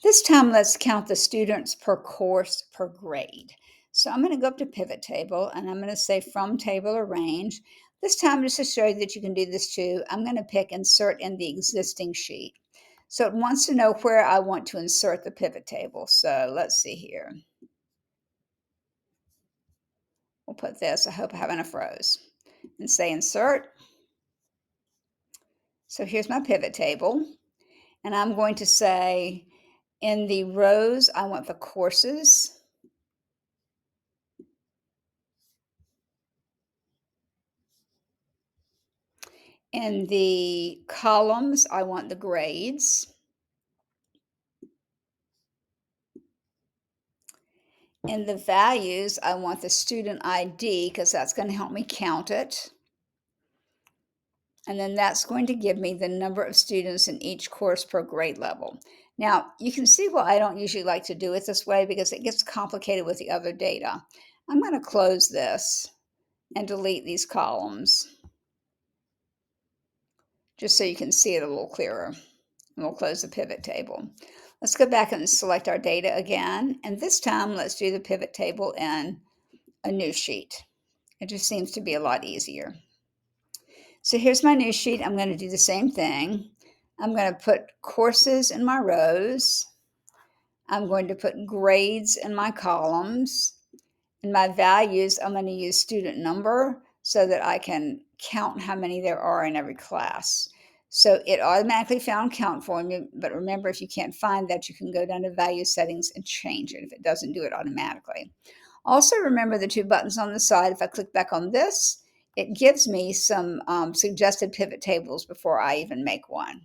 This time, let's count the students per course per grade. So I'm going to go up to pivot table and I'm going to say from table arrange. This time, just to show you that you can do this too, I'm going to pick insert in the existing sheet. So it wants to know where I want to insert the pivot table. So let's see here. We'll put this. I hope I have enough rows. And say insert. So here's my pivot table. And I'm going to say in the rows, I want the courses. In the columns, I want the grades. In the values, I want the student ID because that's going to help me count it. And then that's going to give me the number of students in each course per grade level. Now, you can see why I don't usually like to do it this way because it gets complicated with the other data. I'm going to close this and delete these columns just so you can see it a little clearer. And we'll close the pivot table. Let's go back and select our data again. And this time, let's do the pivot table in a new sheet. It just seems to be a lot easier. So here's my new sheet. I'm going to do the same thing. I'm going to put courses in my rows. I'm going to put grades in my columns. In my values, I'm going to use student number so that I can count how many there are in every class. So it automatically found count for me, but remember, if you can't find that, you can go down to value settings and change it if it doesn't do it automatically. Also, remember the two buttons on the side. If I click back on this, it gives me some suggested pivot tables before I even make one.